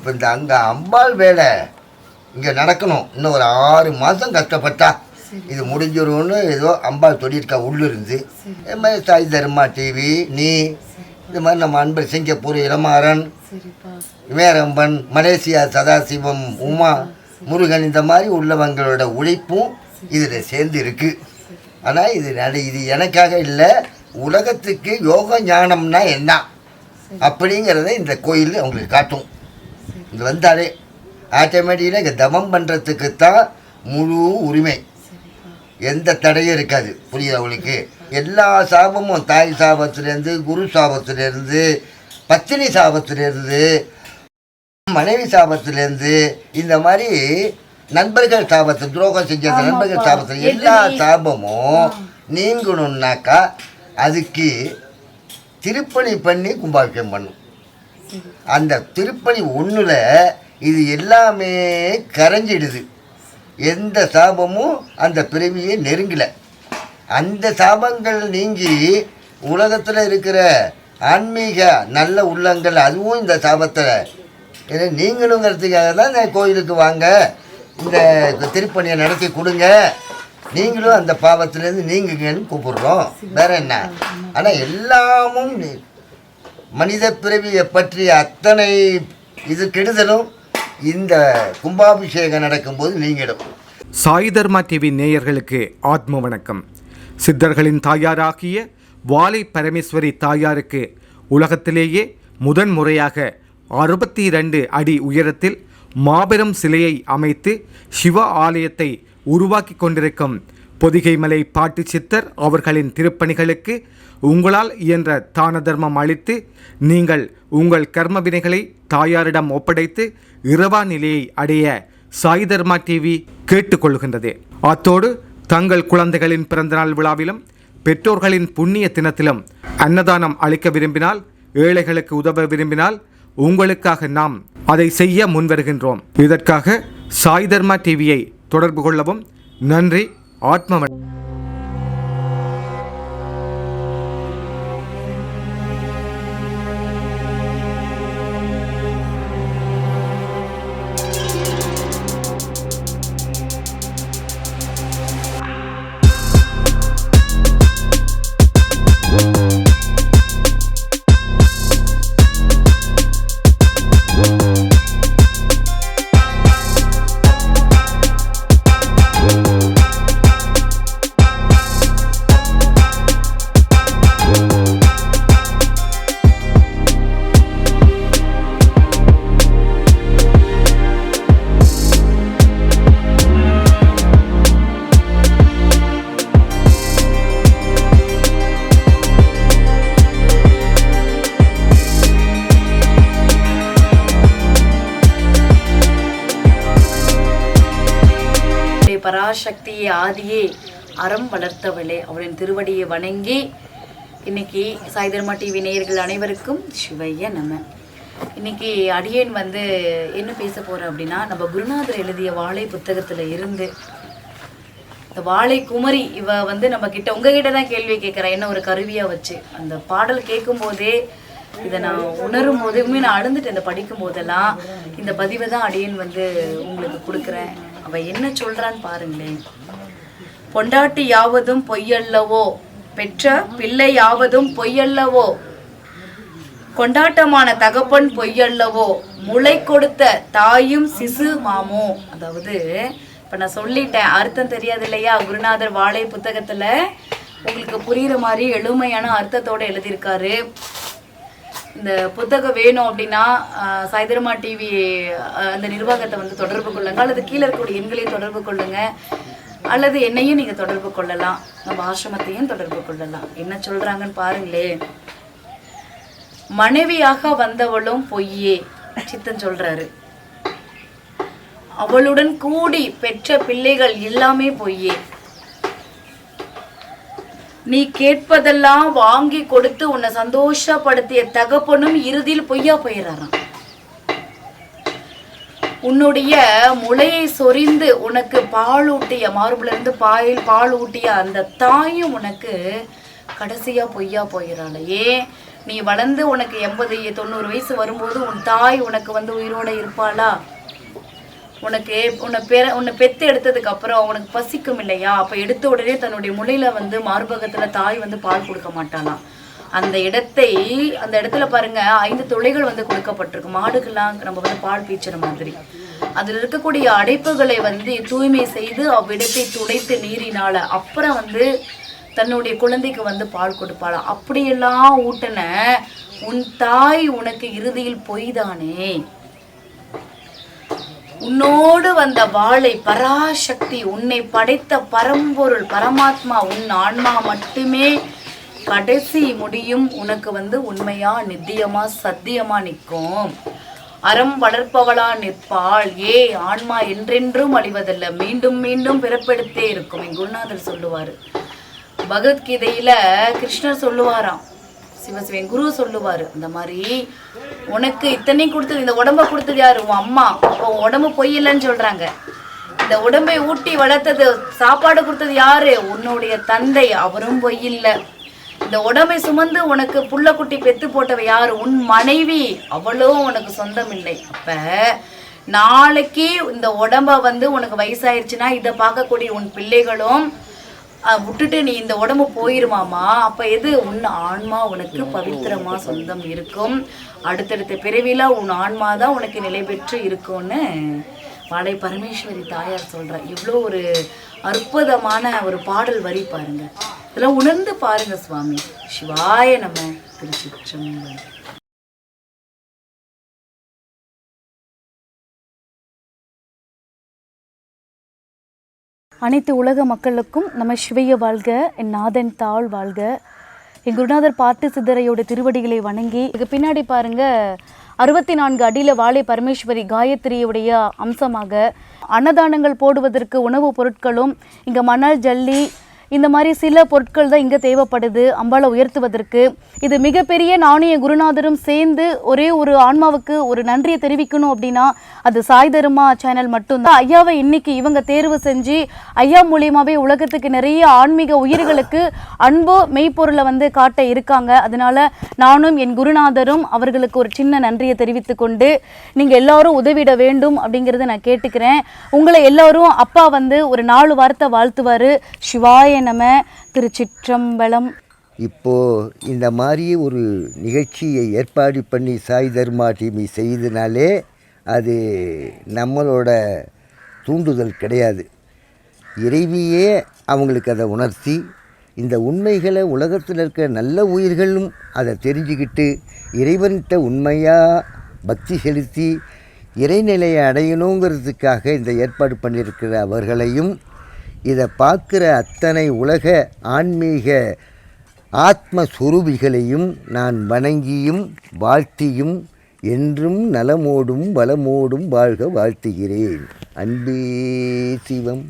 இப்போ இந்த அங்கே அம்பாள் வேலை இங்கே நடக்கணும். இன்னும் ஒரு 6 மாதம் கஷ்டப்பட்டா இது முடிஞ்சிரும்னு ஏதோ அம்பாள் சொல்லியிருக்கா உள்ளிருந்து. இது மாதிரி சாய் தர்மா டிவி, நீ இது மாதிரி நம்ம அன்பர் சிங்கப்பூர் இளமாறன், இமயரம்பன், மலேசியா சதாசிவம், உமா முருகன், இந்த மாதிரி உள்ளவங்களோட உழைப்பும் இதில் சேர்ந்து இருக்குது. ஆனால் இது எனக்காக இல்லை, உலகத்துக்கு யோக ஞானம்னா என்ன அப்படிங்கிறத இந்த கோயில் அவங்களுக்கு காட்டும். இது வந்தாலே ஆட்டோமேட்டிக்காக இங்கே தவம் பண்ணுறதுக்கு தான் முழு உரிமை, எந்த தடையும் இருக்காது. புரியுது அவங்களுக்கு? எல்லா சாபமும் தாய் சாபத்திலேருந்து, குரு சாபத்திலேருந்து, பத்தினி சாபத்திலேருந்து, மனைவி சாபத்திலேருந்து, இந்த மாதிரி நண்பர்கள் சாபத்தில் துரோகம் செஞ்ச நண்பர்கள் சாபத்தில் எல்லா சாபமும் நீங்கணுன்னாக்கா அதுக்கு திருப்பணி பண்ணி கும்பாபிஷேகம் பண்ணும். அந்த திருப்பணி ஒன்றில் இது எல்லாமே கரைஞ்சிடுது. எந்த சாபமும் அந்த பிறவியை நெருங்கலை. அந்த சாபங்கள் நீங்கி உலகத்தில் இருக்கிற ஆன்மீக நல்ல உள்ளங்கள் அதுவும் இந்த சாபத்தில் நீங்களுங்கிறதுக்காக தான் இந்த கோயிலுக்கு வாங்க, இந்த திருப்பணியை நடத்தி கொடுங்க, நீங்களும் அந்த பாவத்திலேருந்து நீங்குங்கன்னு கூப்பிடுறோம். வேற என்ன? ஆனால் எல்லாமும் மனித பிறவியை பற்றிய அத்தனை இது கெடுதலும் இந்த கும்பாபிஷேகம் நடக்கும்போது நீங்கிடும். சாய் தர்மா டிவி நேயர்களுக்கு ஆத்ம வணக்கம். சித்தர்களின் தாயாராகிய வாலை பரமேஸ்வரி தாயாருக்கு உலகத்திலேயே முதன்முறையாக 62 அடி உயரத்தில் மாபெரும் சிலையை அமைத்து சிவ ஆலயத்தை உருவாக்கி கொண்டிருக்கும் பொதிகைமலை பாட்டு சித்தர் அவர்களின் திருப்பணிகளுக்கு உங்களால் இயன்ற தான தர்மம் அளித்து நீங்கள் உங்கள் கர்ம வினைகளை தாயாரிடம் ஒப்படைத்து இரவா நிலையை அடைய சாய் தர்மா டிவி கேட்டுக்கொள்கின்றது. அத்தோடு தங்கள் குழந்தைகளின் பிறந்தநாள் விழாவிலும் பெற்றோர்களின் புண்ணிய தினத்திலும் அன்னதானம் அளிக்க விரும்பினால், ஏழைகளுக்கு உதவ விரும்பினால் உங்களுக்காக நாம் அதை செய்ய முன்வருகின்றோம். இதற்காக சாய் தர்மா டிவியை தொடர்பு கொள்ளவும். நன்றி. ஆத்ம பராசக்தியை ஆதியே அறம் வளர்த்தவளே அவளின் திருவடியை வணங்கி இன்னைக்கு சாய் தர்மா டிவி நேயர்கள் அனைவருக்கும் சிவைய நம. இன்னைக்கு அடியேன் என்ன பேச போறேன் அப்படின்னா, நம்ம குருநாதர் எழுதிய வாழை புத்தகத்துல இருந்து இந்த வாழை குமரி இவ நம்ம கிட்ட உங்ககிட்ட தான் கேள்வி கேட்குறேன், என்ன ஒரு கருவியா வச்சு. அந்த பாடல் கேட்கும் போதே இதை நான் உணரும் போதுமே நான் அழுந்துட்டு இந்த படிக்கும் போதெல்லாம் இந்த பதிவை தான் அடியேன் உங்களுக்கு கொடுக்குறேன். அவ என்ன சொல்றான்னு பாருங்களேன். பொண்டாட்டி யாவதும் பொய்யல்லவோ, பெற்ற பிள்ளை யாவதும் பொய்யல்லவோ, கொண்டாட்டமான தகப்பன் பொய்யல்லவோ, முளை கொடுத்த தாயும் சிசு மாமோ. அதாவது இப்ப நான் சொல்லிட்டேன், அர்த்தம் தெரியாது இல்லையா? குருநாதர் வாழை புத்தகத்துல உங்களுக்கு புரியுற மாதிரி எளிமையான அர்த்தத்தோட எழுதியிருக்காரு. இந்த புத்தகம் வேணும் அப்படின்னா சாய் தர்மா டிவி அந்த நிர்வாகத்தை தொடர்பு கொள்ளுங்க, அல்லது கீழே இருக்கக்கூடிய எண்களையும் தொடர்பு கொள்ளுங்க, அல்லது என்னையும் நீங்க தொடர்பு கொள்ளலாம், நம்ம ஆசிரமத்தையும் தொடர்பு கொள்ளலாம். என்ன சொல்றாங்கன்னு பாருங்களே. மனைவியாக வந்தவளும் பொய்யே, சித்தன் சொல்றாரு. அவளுடன் கூடி பெற்ற பிள்ளைகள் எல்லாமே பொய்யே. நீ கேட்பதெல்லாம் வாங்கி கொடுத்து உன்னை சந்தோஷப்படுத்திய தகப்பனும் இறுதியில் பொய்யா போயிடறான். உன்னுடைய முளையை சொரிந்து உனக்கு பால் ஊட்டிய, மார்புல இருந்து பால் ஊட்டிய அந்த தாயும் உனக்கு கடைசியா பொய்யா போயிடறாள். ஏன்? நீ வளர்ந்து உனக்கு 80-90 வயசு வரும்போது உன் தாய் உனக்கு வந்து உயிரோட இருப்பாளா? உன்னை பெத்து எடுத்ததுக்கு அப்புறம் உனக்கு பசிக்கும் இல்லையா? அப்ப எடுத்த உடனே தன்னுடைய முளையில வந்து மார்பகத்துல தாய் வந்து பால் கொடுக்க மாட்டாளாம். அந்த இடத்துல பாருங்க 5 துளைகள் வந்து கொடுக்கப்பட்டிருக்கு. மாடுகள்லாம் நம்ம வந்து பால் பீச்சுற மாதிரி. அதுல இருக்கக்கூடிய அடைப்புகளை வந்து தூய்மை செய்து அவ்விடத்தை துடைத்து நீரினால அப்புறம் வந்து தன்னுடைய குழந்தைக்கு வந்து பால் கொடுப்பாளாம். அப்படியெல்லாம் ஊட்டின உன் தாய் உனக்கு இறுதியில் பொய்தானே. உன்னோடு வந்த வாளை பராசக்தி, உன்னை படைத்த பரம்பொருள் பரமாத்மா, உன் ஆன்மா மட்டுமே கடைசி முடியும் உனக்கு வந்து உண்மையா நித்தியமா சத்தியமா நிற்கும். அறம் வளர்ப்பவளா நிற்பாள். ஆன்மா என்றென்றும் அழிவதில்லை, மீண்டும் மீண்டும் பிறப்பெடுத்தே இருக்கும். என் குருநாதர் சொல்லுவாரு. பகவத்கீதையில கிருஷ்ணர் சொல்லுவாராம், சிவசிவன் குரு சொல்லுவாரு, அந்த மாதிரி உனக்கு இத்தனை கொடுத்தது, இந்த உடம்ப கொடுத்தது யாரு? உன் அம்மா. அப்போ உடம்பு பொய்யில்லைன்னு சொல்றாங்க. இந்த உடம்பை ஊட்டி வளர்த்தது, சாப்பாடு கொடுத்தது யாரு? உன்னுடைய தந்தை, அவரும் பொய்யில்லை. இந்த உடம்பை சுமந்து உனக்கு புள்ள குட்டி பெத்து போட்டவ யாரு? உன் மனைவி, அவளும் உனக்கு சொந்தம் இல்லை. அப்ப நாளைக்கு இந்த உடம்ப வந்து உனக்கு வயசாயிருச்சுன்னா இதை பார்க்கக்கூடிய உன் பிள்ளைகளும் விட்டுட்டு நீ இந்த உடம்பு போயிருமாமா. அப்ப எது? உன் ஆன்மா உனக்கு பவித்திரமா சொந்தம் இருக்கும். அடுத்தடுத்த பிறவில உன் ஆன்மா தான் உனக்கு நிலை பெற்று இருக்கும்னு வாழை பரமேஸ்வரி தாயார் சொல்ற. இவ்வளோ ஒரு அற்புதமான ஒரு பாடல் வரி பாருங்க. இதெல்லாம் உணர்ந்து பாருங்க சுவாமி. சிவாய நம. திருச்சிற்றம்பலம். அனைத்து உலக மக்களுக்கும் நம்ம சிவைய வாழ்க, என் நாதன் தாழ் வாழ்க. என் குருநாதர் பாட்டு சித்தரையோட திருவடிகளை வணங்கி இதுக்கு பின்னாடி பாருங்க 64 அடியில் வாழை பரமேஸ்வரி காயத்ரியுடைய அம்சமாக அன்னதானங்கள் போடுவதற்கு உணவுப் பொருட்களும் இங்கே மணல் ஜல்லி இந்த மாதிரி சில பொருட்கள் தான் இங்கே தேவைப்படுது அம்பாளை உயர்த்துவதற்கு. இது மிகப்பெரிய நாணய குருநாதரும் சேர்ந்து ஒரே ஒரு ஆன்மாவுக்கு ஒரு நன்றியை தெரிவிக்கணும் அப்படின்னா அது சாய் தர்மா சேனல் மட்டும்தான். ஐயாவை இன்னைக்கு இவங்க தேர்வு செஞ்சு ஐயா மூலியமாகவே உலகத்துக்கு நிறைய ஆன்மீக உயிர்களுக்கு அன்பு மெய்ப்பொருளை வந்து காட்ட இருக்காங்க. அதனால நானும் என் குருநாதரும் அவர்களுக்கு ஒரு சின்ன நன்றியை தெரிவித்து கொண்டு நீங்கள் எல்லாரும் உதவிட வேண்டும் அப்படிங்கிறத நான் கேட்டுக்கிறேன். உங்களை எல்லாரும் அப்பா வந்து ஒரு 4 வார்த்தை வாழ்த்துவார். சிவாய நம. திருச்சிற்றம்பலம். இப்போது இந்த மாதிரி ஒரு நிகழ்ச்சியை ஏற்பாடு பண்ணி சாய் தர்மா டிவி செய்தனாலே அது நம்மளோட தூண்டுதல் கிடையாது. இறைவியே அவங்களுக்கு அதை உணர்த்தி இந்த உண்மைகளை உலகத்தில் இருக்க நல்ல உயிர்களும் அதை தெரிஞ்சுக்கிட்டு இறைவன்கிட்ட உண்மையாக பக்தி செலுத்தி இறைநிலையை அடையணுங்கிறதுக்காக இந்த ஏற்பாடு பண்ணியிருக்கிற அவர்களையும் இதை பார்க்குற அத்தனை உலக ஆன்மீக ஆத்மஸ்வரூபிகளையும் நான் வணங்கியும் வாழ்த்தியும் என்றும் நலமோடும் வளமோடும் வாழ்க வாழ்த்துகிறேன். அன்பே சிவம்.